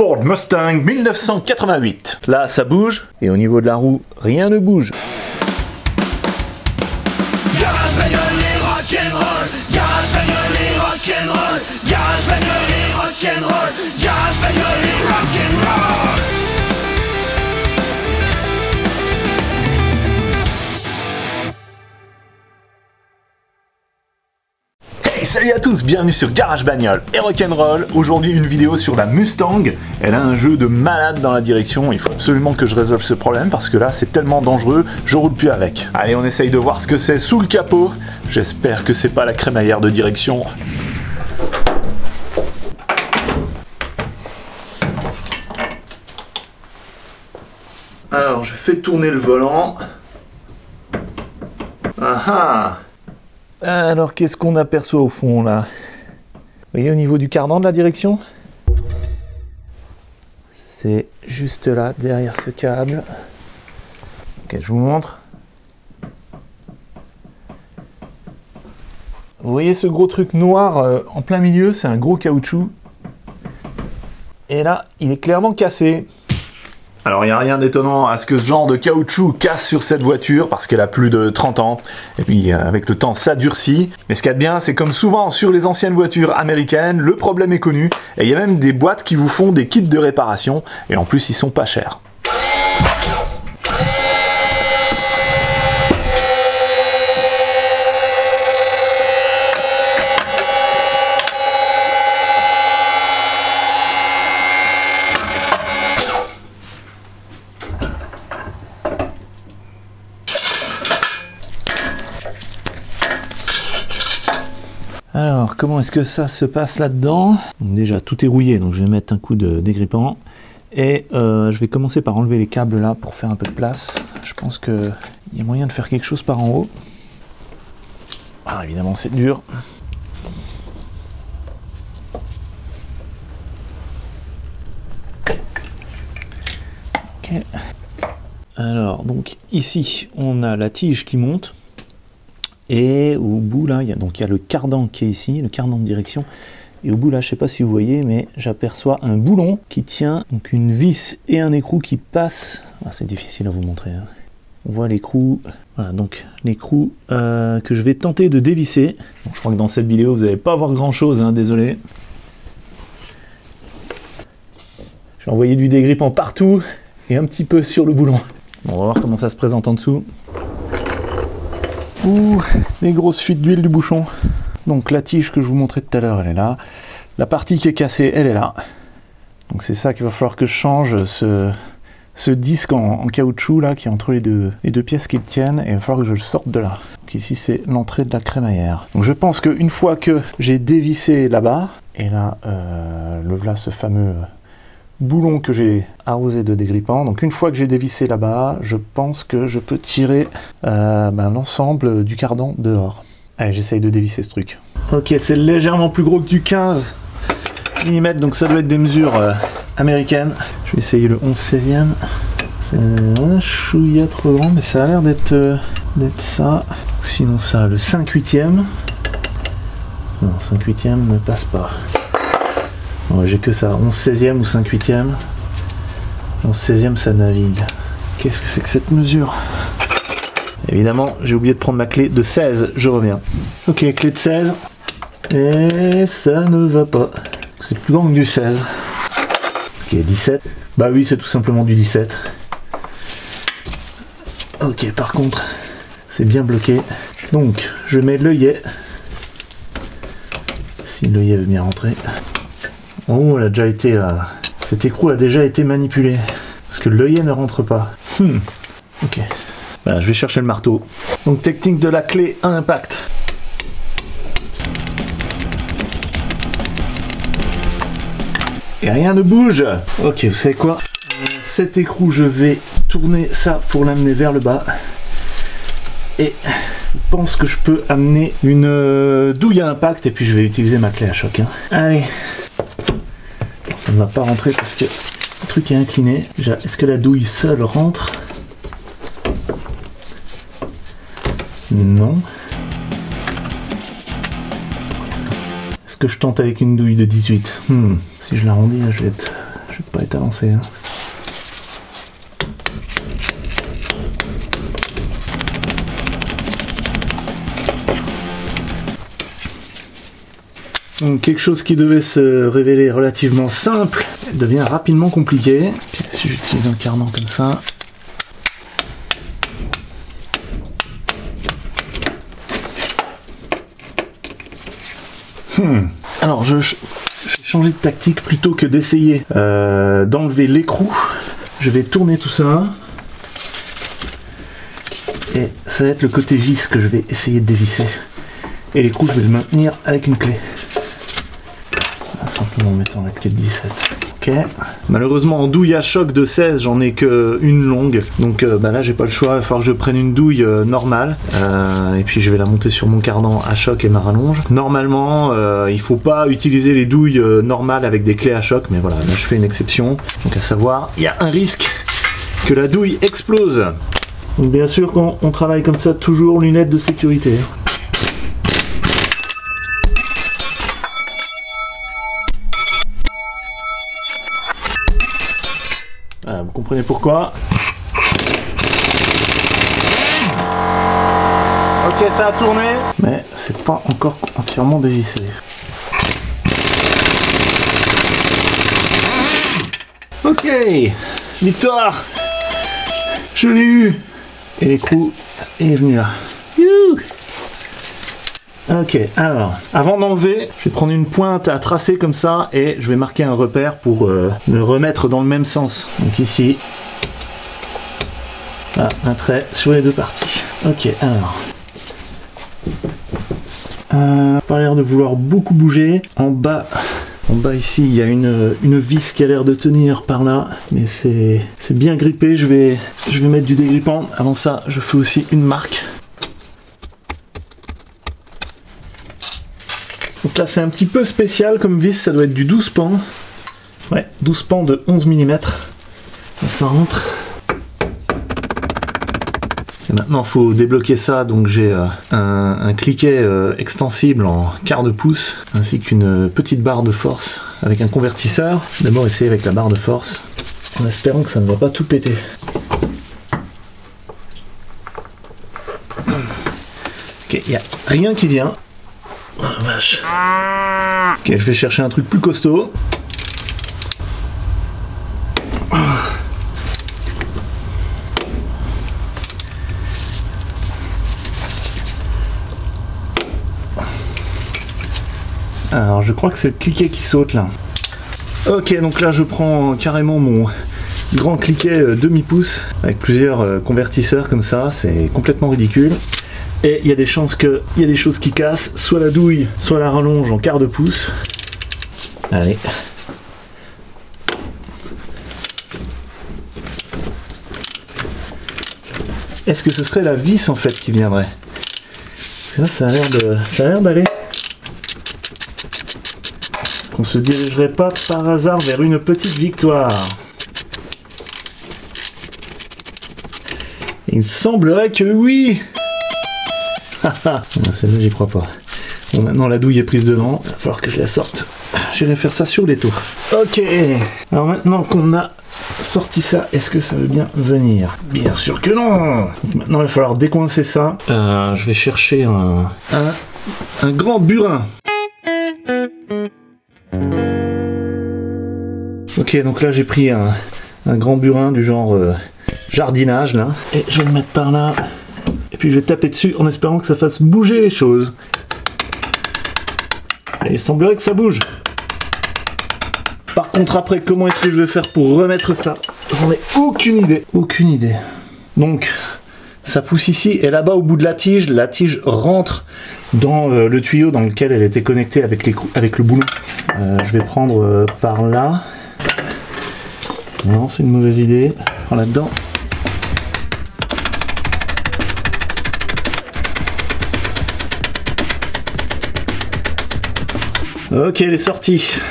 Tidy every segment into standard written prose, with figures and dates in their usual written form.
Ford Mustang 1988. Là, ça bouge, et au niveau de la roue, rien ne bouge. Garage bagnole et rock'n'roll, garage bagnole et rock'n'roll, garage bagnole et rock'n'roll, garage bagnole et rock'n'roll. Hey, salut à tous, bienvenue sur Garage Bagnole et Rock'n'Roll. Aujourd'hui une vidéo sur la Mustang. Elle a un jeu de malade dans la direction. Il faut absolument que je résolve ce problème parce que là c'est tellement dangereux, je roule plus avec. Allez, on essaye de voir ce que c'est sous le capot. J'espère que c'est pas la crémaillère de direction. Alors je fais tourner le volant. Ah ah. Alors, qu'est-ce qu'on aperçoit au fond, là? Vous voyez, au niveau du cardan de la direction? C'est juste là, derrière ce câble. Ok, je vous montre. Vous voyez ce gros truc noir en plein milieu? C'est un gros caoutchouc. Et là, il est clairement cassé. Alors il n'y a rien d'étonnant à ce que ce genre de caoutchouc casse sur cette voiture parce qu'elle a plus de 30 ans et puis avec le temps ça durcit. Mais ce qu'il y a de bien, c'est comme souvent sur les anciennes voitures américaines, le problème est connu et il y a même des boîtes qui vous font des kits de réparation et en plus ils sont pas chers. Alors, comment est-ce que ça se passe là-dedans? Déjà, tout est rouillé, donc je vais mettre un coup de dégrippant. Et je vais commencer par enlever les câbles là pour faire un peu de place. Je pense qu'il y a moyen de faire quelque chose par en haut. Ah, évidemment, c'est dur. Ok. Alors, donc ici, on a la tige qui monte. Et au bout là, il y a le cardan qui est ici, le cardan de direction. Et au bout là, je ne sais pas si vous voyez, mais j'aperçois un boulon qui tient donc une vis et un écrou qui passent. Ah, c'est difficile à vous montrer. Hein. On voit l'écrou. Voilà, donc l'écrou que je vais tenter de dévisser. Donc, je crois que dans cette vidéo, vous n'allez pas voir grand chose, hein, désolé. J'ai envoyé du dégrippant partout et un petit peu sur le boulon. Bon, on va voir comment ça se présente en dessous. Ouh, les grosses fuites d'huile du bouchon. Donc la tige que je vous montrais tout à l'heure, elle est là. La partie qui est cassée, elle est là. Donc c'est ça qu'il va falloir que je change, ce disque en caoutchouc là, qui est entre les deux pièces qui le tiennent, et il va falloir que je le sorte de là. Donc ici c'est l'entrée de la crémaillère. Donc je pense qu'une fois que j'ai dévissé là-bas, et là, le voilà ce fameux boulon que j'ai arrosé de dégrippant. Donc une fois que j'ai dévissé là-bas, je pense que je peux tirer l'ensemble du cardan dehors. Allez, j'essaye de dévisser ce truc. Ok, c'est légèrement plus gros que du 15 mm, donc ça doit être des mesures américaines. Je vais essayer le 11/16e. C'est un chouïa trop grand, mais ça a l'air d'être ça. Sinon ça, le 5/8e. Non, 5/8e ne passe pas. Ouais, j'ai que ça, 11/16e ou 5/8e. 11/16e, ça navigue. Qu'est-ce que c'est que cette mesure? Évidemment, j'ai oublié de prendre ma clé de 16, je reviens. Ok, clé de 16. Et ça ne va pas. C'est plus grand que du 16. Ok, 17. Bah oui, c'est tout simplement du 17. Ok, par contre, c'est bien bloqué. Donc, je mets l'œillet. Si l'œillet veut bien rentrer. Oh, elle a déjà été... cet écrou a déjà été manipulé. Parce que l'œillet ne rentre pas. Ok. Voilà, je vais chercher le marteau. Donc, technique de la clé à impact. Et rien ne bouge. Ok, vous savez quoi? Cet écrou, je vais tourner ça pour l'amener vers le bas. Et je pense que je peux amener une douille à impact. Et puis, je vais utiliser ma clé à choc. Hein. Allez. Ça ne va pas rentrer parce que le truc est incliné. Déjà, est-ce que la douille seule rentre? Non. Est-ce que je tente avec une douille de 18? Si je l'arrondis, je vais vais pas être avancé. Hein. Donc quelque chose qui devait se révéler relativement simple devient rapidement compliqué. Puis, si j'utilise un cardan comme ça. Alors je vais changer de tactique plutôt que d'essayer d'enlever l'écrou. Je vais tourner tout ça. Et ça va être le côté vis que je vais essayer de dévisser. Et l'écrou je vais le maintenir avec une clé. Simplement en mettant la clé de 17. Ok. Malheureusement en douille à choc de 16 j'en ai qu'une longue. Donc là j'ai pas le choix, il va falloir que je prenne une douille normale. Et puis je vais la monter sur mon cardan à choc et ma rallonge. Normalement il faut pas utiliser les douilles normales avec des clés à choc. Mais voilà, là je fais une exception. Donc à savoir, il y a un risque que la douille explose. Donc bien sûr quand on travaille comme ça, toujours lunettes de sécurité. Voilà, vous comprenez pourquoi. Ok, ça a tourné, mais c'est pas encore entièrement dévissé. Ok, victoire. Je l'ai eu. Et l'écrou est venu là. Youh. Ok, alors, avant d'enlever, je vais prendre une pointe à tracer comme ça et je vais marquer un repère pour le remettre dans le même sens. Donc ici, là, un trait sur les deux parties. Ok, alors, pas l'air de vouloir beaucoup bouger. En bas ici, il y a une vis qui a l'air de tenir par là, mais c'est bien grippé. Je vais mettre du dégrippant. Avant ça, je fais aussi une marque. Donc là c'est un petit peu spécial comme vis, ça doit être du 12 pans. Ouais, 12 pans de 11 mm. Là, ça rentre. Et maintenant il faut débloquer ça, donc j'ai un cliquet extensible en quart de pouce, ainsi qu'une petite barre de force avec un convertisseur. D'abord essayer avec la barre de force, en espérant que ça ne va pas tout péter. Ok, il n'y a rien qui vient. Oh la vache. Ok, je vais chercher un truc plus costaud. Alors je crois que c'est le cliquet qui saute là. Ok, donc là je prends carrément mon grand cliquet demi-pouce avec plusieurs convertisseurs comme ça, c'est complètement ridicule. Et il y a des chances qu'il y a des choses qui cassent, soit la douille, soit la rallonge en quart de pouce. Allez. Est-ce que ce serait la vis en fait qui viendrait? Parce que là ça a l'air d'aller. Est-ce qu'on se dirigerait pas par hasard vers une petite victoire? Il semblerait que oui. Celle-là j'y crois pas. Bon, maintenant la douille est prise dedans, il va falloir que je la sorte. J'irai faire ça sur les tours. Ok, alors maintenant qu'on a sorti ça, est-ce que ça veut bien venir? Bien sûr que non. Donc maintenant il va falloir décoincer ça. Je vais chercher un grand burin. Ok, donc là j'ai pris un grand burin du genre jardinage là, et je vais le mettre par là. Et puis je vais taper dessus en espérant que ça fasse bouger les choses. Et il semblerait que ça bouge. Par contre après, comment est-ce que je vais faire pour remettre ça? J'en ai aucune idée. Aucune idée. Donc, ça pousse ici, et là-bas au bout de la tige rentre dans le tuyau dans lequel elle était connectée avec le boulon. Je vais prendre par là. Non, c'est une mauvaise idée. Je prends là-dedans. Ok, elle est sortie.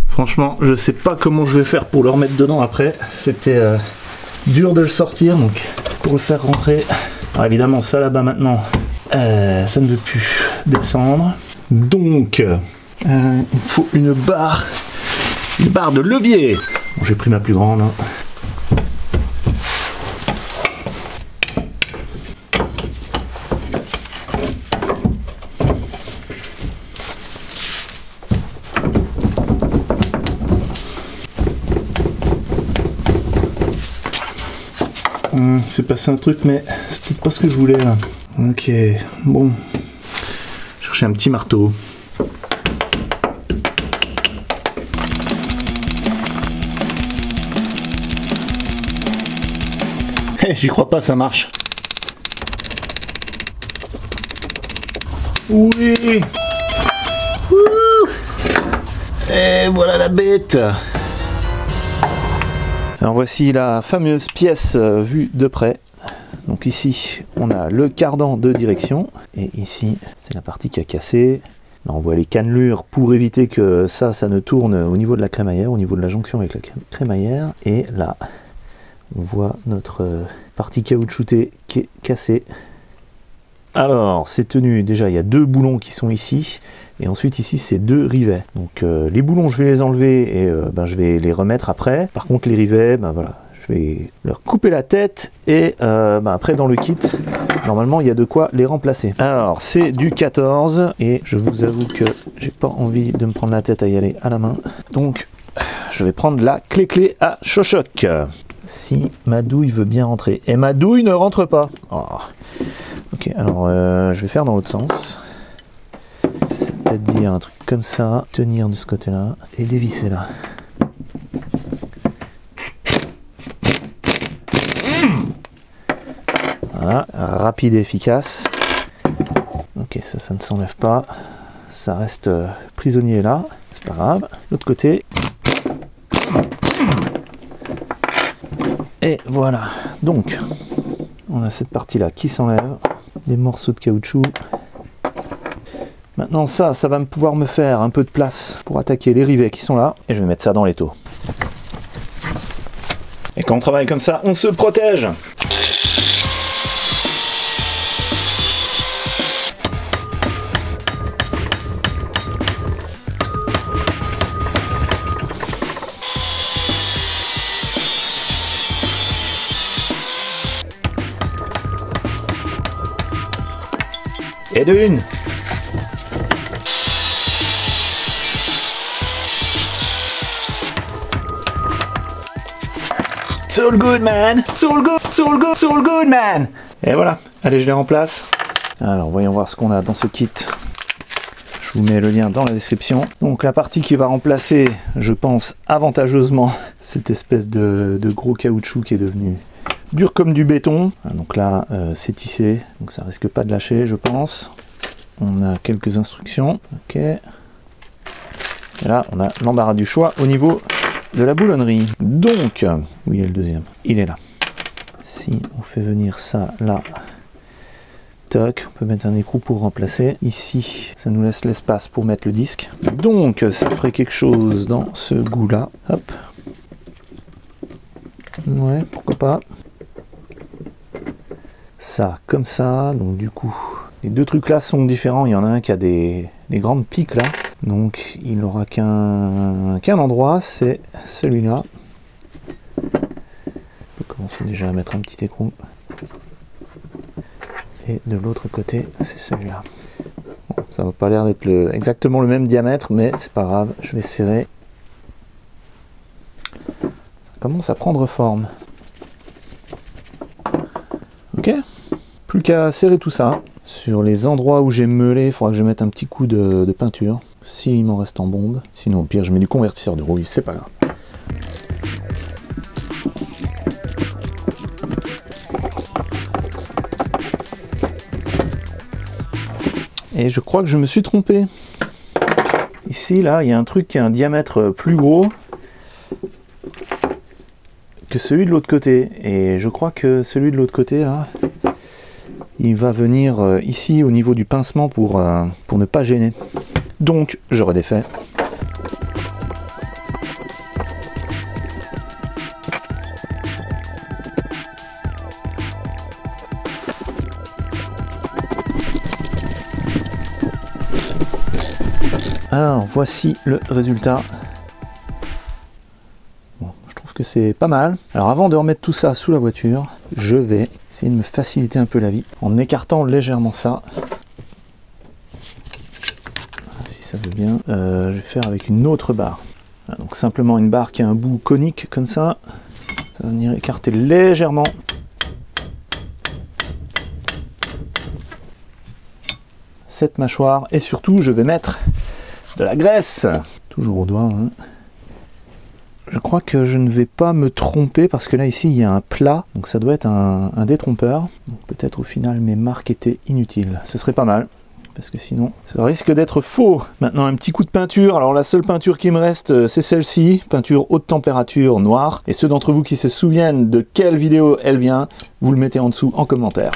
Franchement, je sais pas comment je vais faire pour le remettre dedans après. C'était dur de le sortir, donc pour le faire rentrer. Alors évidemment, ça là-bas maintenant, ça ne veut plus descendre. Donc, Il me faut une barre de levier. Bon, j'ai pris ma plus grande. C'est passé un truc, mais c'est peut-être pas ce que je voulais là. Ok, bon. Chercher un petit marteau. Hey, j'y crois pas, ça marche. Oui. Ouh. Et voilà la bête. Alors voici la fameuse pièce vue de près. Donc ici, on a le cardan de direction. Et ici, c'est la partie qui a cassé. Là, on voit les cannelures pour éviter que ça ne tourne au niveau de la crémaillère, au niveau de la jonction avec la crémaillère. Et là, on voit notre partie caoutchoutée qui est cassée. Alors, c'est tenu, déjà, il y a 2 boulons qui sont ici. Et ensuite ici c'est 2 rivets. Donc les boulons je vais les enlever et je vais les remettre après. Par contre les rivets, voilà, je vais leur couper la tête et après dans le kit, normalement il y a de quoi les remplacer. Alors c'est du 14 et je vous avoue que j'ai pas envie de me prendre la tête à y aller à la main. Donc je vais prendre la clé à chochoc. Si ma douille veut bien rentrer. Et ma douille ne rentre pas. Oh. Ok, alors je vais faire dans l'autre sens. C'est-à-dire un truc comme ça, tenir de ce côté-là et dévisser là. Voilà, rapide et efficace. Ok, ça ne s'enlève pas. Ça reste prisonnier là, c'est pas grave. L'autre côté. Et voilà. Donc, on a cette partie-là qui s'enlève. Des morceaux de caoutchouc. Maintenant ça va pouvoir me faire un peu de place pour attaquer les rivets qui sont là. Et je vais mettre ça dans l'étau. Et quand on travaille comme ça, on se protège. Et de une. It's all good, man. It's all good, it's all good, it's all good, man. Et voilà. Allez, je les remplace. Alors, voyons voir ce qu'on a dans ce kit. Je vous mets le lien dans la description. Donc, la partie qui va remplacer, je pense, avantageusement, cette espèce de gros caoutchouc qui est devenu dur comme du béton. Donc là, c'est tissé, donc ça risque pas de lâcher, je pense. On a quelques instructions. Ok. Et là, on a l'embarras du choix au niveau de la boulonnerie. Donc, où il est le deuxième? Il est là. Si on fait venir ça là, toc, on peut mettre un écrou pour remplacer. Ici, ça nous laisse l'espace pour mettre le disque. Donc, ça ferait quelque chose dans ce goût-là. Hop. Ouais, pourquoi pas. Ça, comme ça. Donc, du coup, les deux trucs là sont différents. Il y en a un qui a des grandes piques là. Donc, il n'aura qu'un endroit, c'est celui-là. On peut commencer déjà à mettre un petit écrou. Et de l'autre côté, c'est celui-là. Bon, ça n'a pas l'air d'être exactement le même diamètre, mais c'est pas grave, je vais serrer. Ça commence à prendre forme. Ok, plus qu'à serrer tout ça. Sur les endroits où j'ai meulé, il faudra que je mette un petit coup de peinture, s'il m'en reste en bombe. Sinon, au pire, je mets du convertisseur de rouille, c'est pas grave. Et je crois que je me suis trompé. Ici, là, il y a un truc qui a un diamètre plus gros que celui de l'autre côté. Et je crois que celui de l'autre côté, là, il va venir ici au niveau du pincement pour ne pas gêner. Donc, je redéfais. Alors voici le résultat. Bon, je trouve que c'est pas mal. Alors avant de remettre tout ça sous la voiture, je vais essayer de me faciliter un peu la vie en écartant légèrement ça. Si ça veut bien. Je vais faire avec une autre barre. Voilà, donc simplement une barre qui a un bout conique comme ça. Ça va venir écarter légèrement. Cette mâchoire et surtout je vais mettre de la graisse. Toujours au doigt. Hein. Je crois que je ne vais pas me tromper parce que là ici il y a un plat, donc ça doit être un détrompeur. Peut-être au final mes marques étaient inutiles. Ce serait pas mal parce que sinon ça risque d'être faux. Maintenant un petit coup de peinture. Alors la seule peinture qui me reste c'est celle-ci, peinture haute température noire. Et ceux d'entre vous qui se souviennent de quelle vidéo elle vient, vous le mettez en dessous en commentaire.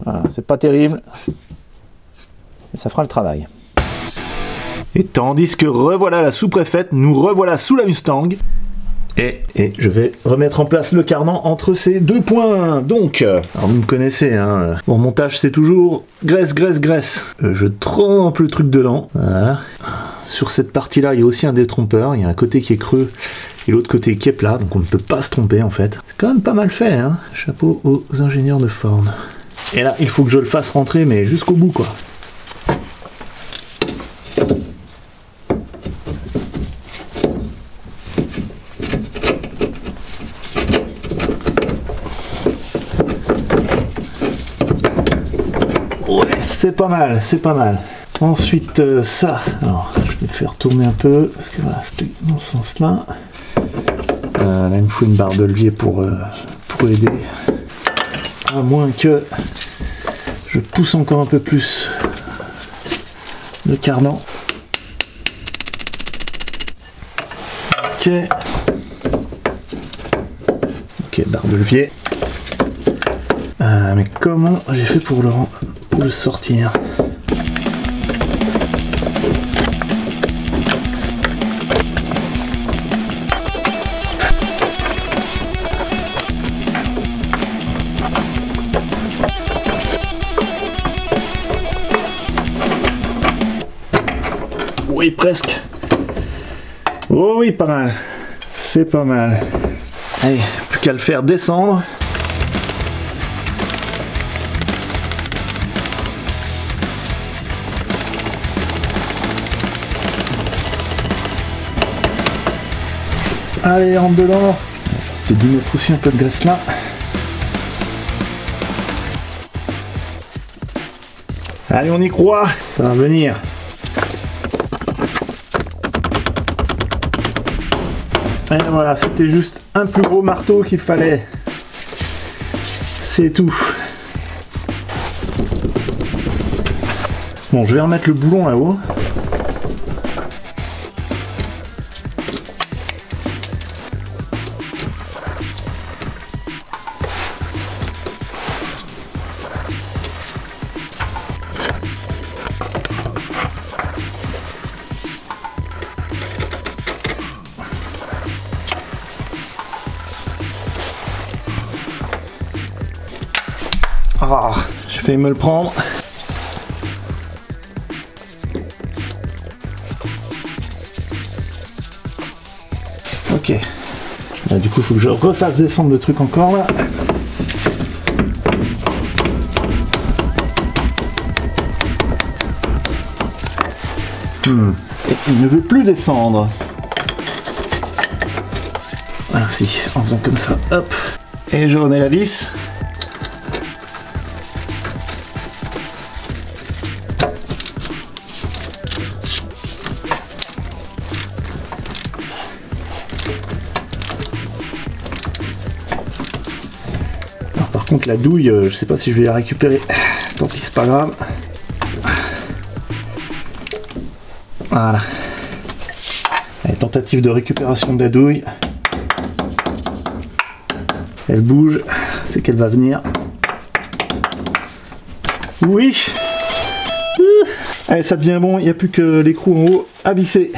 Voilà, c'est pas terrible, mais ça fera le travail. Et tandis que revoilà la sous-préfète, nous revoilà sous la Mustang. Et je vais remettre en place le cardan entre ces deux points. Donc, alors vous me connaissez, hein, mon montage c'est toujours graisse, graisse, graisse. Je trempe le truc dedans. Voilà. Sur cette partie-là, il y a aussi un détrompeur. Il y a un côté qui est creux et l'autre côté qui est plat, donc on ne peut pas se tromper en fait. C'est quand même pas mal fait, hein. Chapeau aux ingénieurs de Ford. Et là, il faut que je le fasse rentrer, mais jusqu'au bout, quoi. Ouais, c'est pas mal, c'est pas mal. Ensuite, ça. Alors, je vais le faire tourner un peu, parce que voilà, c'était dans ce sens-là. Là, il me faut une barre de levier pour aider. À moins que je pousse encore un peu plus le cardan. Ok. Ok, barre de levier. Mais comment j'ai fait pour le sortir? Oui, presque. Oh oui, pas mal. C'est pas mal. Allez, plus qu'à le faire descendre. Allez, rentre dedans. J'ai dû mettre aussi un peu de graisse là. Allez, on y croit. Ça va venir. Et voilà, c'était juste un plus gros marteau qu'il fallait. C'est tout. Bon, je vais remettre le boulon là-haut. Ah, j'ai failli me le prendre. Ok. Là, du coup, il faut que je refasse descendre le truc encore là. Et il ne veut plus descendre. Ah si, en faisant comme ça, hop. Et je remets la vis. Par contre la douille, je sais pas si je vais la récupérer. Tant pis, c'est pas grave. Voilà. Allez, tentative de récupération de la douille. Elle bouge, c'est qu'elle va venir. Oui. Allez, ça devient bon, il n'y a plus que l'écrou en haut à visser.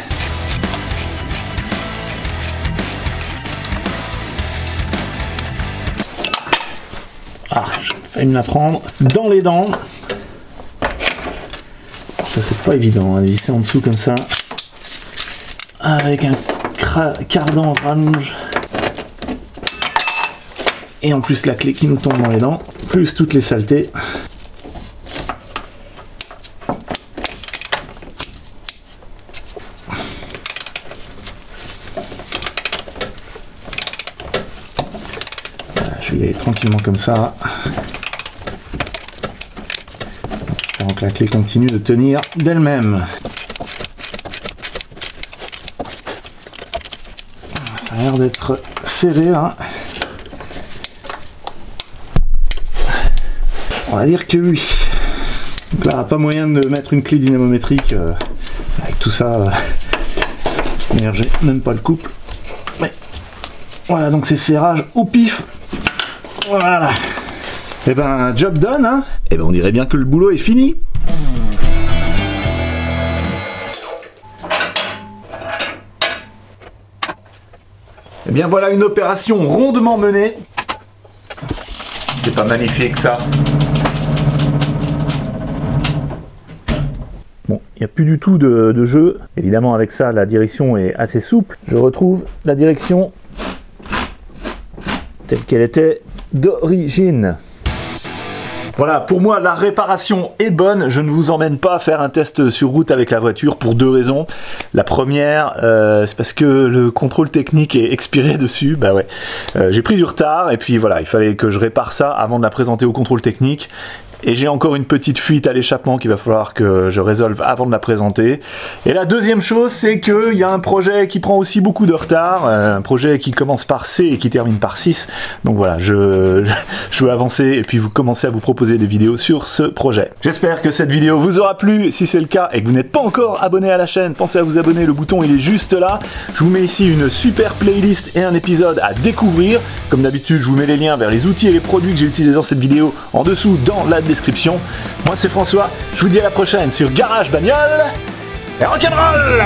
Ah, je failli me la prendre dans les dents. Ça c'est pas évident, hein, de visser en dessous comme ça. Avec un cardan rallonge. Et en plus la clé qui nous tombe dans les dents. Plus toutes les saletés. Je vais y aller tranquillement comme ça. Espérons que la clé continue de tenir d'elle-même. Ça a l'air d'être serré là. On va dire que oui. Donc là, pas moyen de mettre une clé dynamométrique avec tout ça. De toute manière, j'ai même pas le couple. Mais voilà, donc c'est serrage au pif. Voilà. Et ben, job done, hein. Et ben, on dirait bien que le boulot est fini. Et bien, voilà une opération rondement menée. C'est pas magnifique, ça. Bon, il n'y a plus du tout de jeu. Évidemment, avec ça, la direction est assez souple. Je retrouve la direction telle qu'elle était d'origine. Voilà, pour moi, la réparation est bonne. Je ne vous emmène pas faire un test sur route avec la voiture pour deux raisons. La première, c'est parce que le contrôle technique est expiré dessus. Bah ouais, j'ai pris du retard et puis voilà, il fallait que je répare ça avant de la présenter au contrôle technique. Et j'ai encore une petite fuite à l'échappement qu'il va falloir que je résolve avant de la présenter. Et la deuxième chose, c'est qu'il y a un projet qui prend aussi beaucoup de retard. Un projet qui commence par C et qui termine par 6. Donc voilà, je veux avancer et puis vous commencer à vous proposer des vidéos sur ce projet. J'espère que cette vidéo vous aura plu. Si c'est le cas et que vous n'êtes pas encore abonné à la chaîne, pensez à vous abonner. Le bouton, il est juste là. Je vous mets ici une super playlist et un épisode à découvrir. Comme d'habitude, je vous mets les liens vers les outils et les produits que j'ai utilisés dans cette vidéo en dessous dans la description. Moi c'est François, je vous dis à la prochaine sur Garage Bagnole et rock'n'roll.